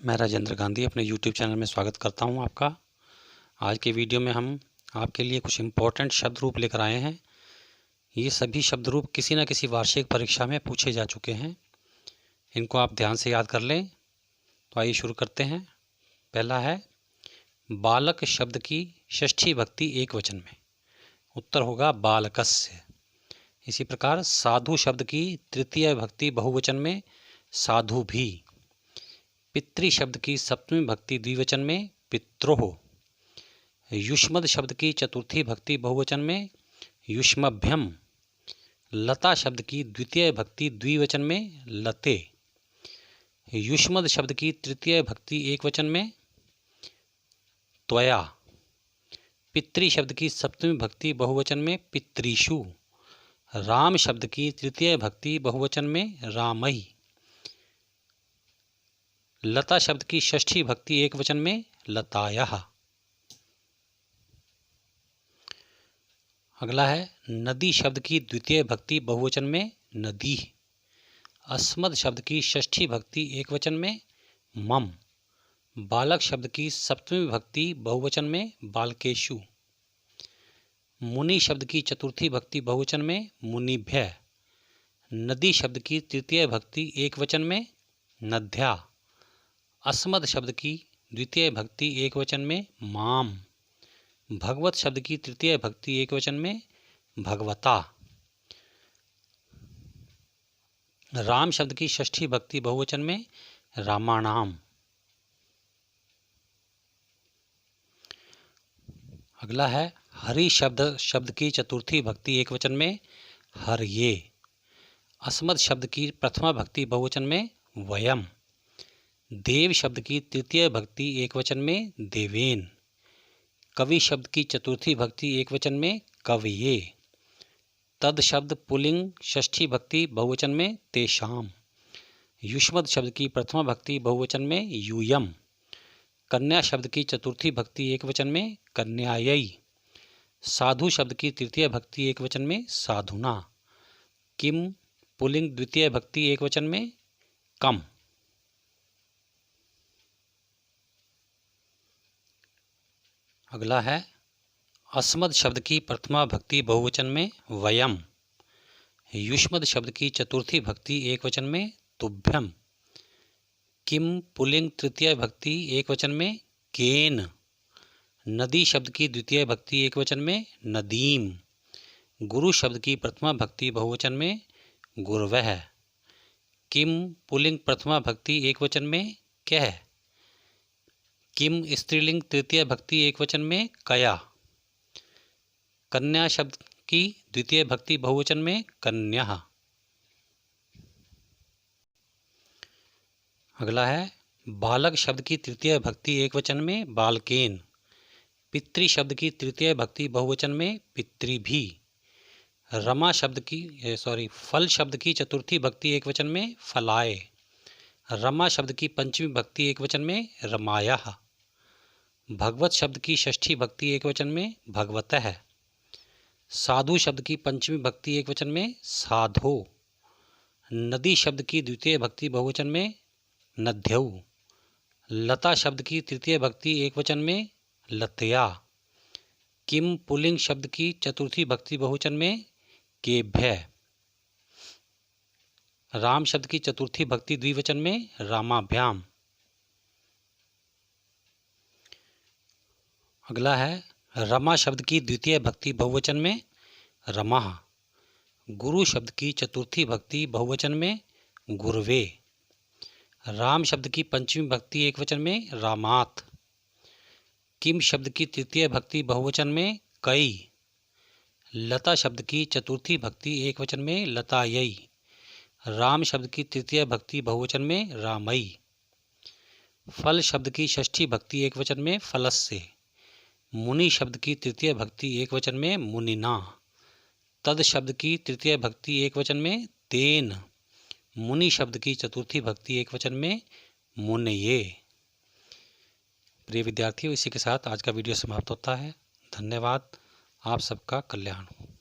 मैं राजेंद्र गांधी अपने YouTube channel में स्वागत करता हूं आपका। आज के वीडियो में हम आपके लिए कुछ इम्पोर्टेंट शब्द रूप लेकर आए हैं। ये सभी शब्द रूप किसी न किसी वार्षिक परीक्षा में पूछे जा चुके हैं। इनको आप ध्यान से याद कर लें। तो आइए शुरू करते हैं। पहला है बालक शब्द की षष्ठी भक्ति एक वचन में। उत्तर होगा बालकस्य। इसी प्रकार साधु शब्द की तृतीय भक्ति बहुवचन में साधु भी। पितृ शब्द की सप्तमी भक्ति द्विवचन में पित्रोः। युष्मद् शब्द की चतुर्थी भक्ति बहुवचन में युष्मभ्यम। लता शब्द की द्वितीय भक्ति द्विवचन में लते। युष्मद् शब्द की तृतीय भक्ति एकवचन में त्वया। पितृ शब्द की सप्तमी भक्ति बहुवचन में पितृषु। राम शब्द की तृतीय भक्ति बहुवचन में रामैः। लता शब्द की षष्ठी भक्ति एक वचन में लतायाः। अगला है नदी शब्द की द्वितीय भक्ति बहुवचन में नदी। अस्मद शब्द की षष्ठी भक्ति एक वचन में मम। बालक शब्द की सप्तमी भक्ति बहुवचन में बालकेषु। मुनि शब्द की चतुर्थी भक्ति बहुवचन में मुनिभ्यः। नदी शब्द की तृतीय भक्ति एक वचन में नद्या। अस्मद शब्द की द्वितीय भक्ति एक वचन में माम। भगवत शब्द की तृतीय भक्ति एक वचन में भगवता। राम शब्द की षष्ठी भक्ति बहुवचन में रामाणाम। अगला है हरि शब्द की चतुर्थी भक्ति एक वचन में हर्ये। अस्मद शब्द की प्रथमा भक्ति बहुवचन में वयम। देव शब्द की तृतीय भक्ति एक वचन में देवेन। कवि शब्द की चतुर्थी भक्ति एक वचन में कवये। तद शब्द पुल्लिंग षष्ठी भक्ति बहुवचन में तेषाम। युष्मद् शब्द की प्रथमा भक्ति बहुवचन में यूयम। कन्या शब्द की चतुर्थी भक्ति एक वचन में कन्यायै। साधु शब्द की तृतीय भक्ति एक वचन में साधुना। किम पुल्लिंग द्वितीय भक्ति एक वचन में कम। अगला है अस्मद शब्द की प्रथमा भक्ति बहुवचन में वयम। युष्मद् शब्द की चतुर्थी भक्ति एक वचन में तुभ्यम। किम पुल्लिंग तृतीय भक्ति एक वचन में केन। नदी शब्द की द्वितीय भक्ति एक वचन में नदीम। गुरु शब्द की प्रथमा भक्ति बहुवचन में गुरवः। किम पुल्लिंग प्रथमा भक्ति एक वचन में कः। किम स्त्रीलिंग तृतीय भक्ति एक वचन में कया। कन्या शब्द की द्वितीय भक्ति बहुवचन में कन्याः। अगला है बालक शब्द की तृतीय भक्ति एक वचन में बालकेन। पितृ शब्द की तृतीय भक्ति बहुवचन में पितृभिः। फल शब्द की चतुर्थी भक्ति एक वचन में फलाय। रमा शब्द की पंचमी भक्ति एक वचन में रमायाः। भगवत शब्द की षष्ठी भक्ति एक वचन में भगवतः। साधु शब्द की पंचमी भक्ति एक वचन में साधो। नदी शब्द की द्वितीय भक्ति बहुवचन में नद्यौ। लता शब्द की तृतीय भक्ति एक वचन में लतया। किम पुल्लिंग शब्द की चतुर्थी भक्ति बहुवचन में केभ्यः। राम शब्द की चतुर्थी भक्ति द्विवचन में रामाभ्याम। अगला है रमा शब्द की द्वितीय भक्ति बहुवचन में रमाः। गुरु शब्द की चतुर्थी भक्ति बहुवचन में गुरवे। राम शब्द की पंचमी भक्ति एक वचन में रामात्। किम शब्द की तृतीय भक्ति बहुवचन में कई। लता शब्द की चतुर्थी भक्ति एक वचन में लतायै। राम शब्द की तृतीय भक्ति बहुवचन में रामई। फल शब्द की षष्ठी भक्ति एक वचन में फलस्य। मुनि शब्द की तृतीय भक्ति एक वचन में मुनिना। तद शब्द की तृतीय भक्ति एक वचन में तेन। मुनि शब्द की चतुर्थी भक्ति एक वचन में मुनये। प्रिय विद्यार्थियों, इसी के साथ आज का वीडियो समाप्त होता है। धन्यवाद। आप सबका कल्याण हो।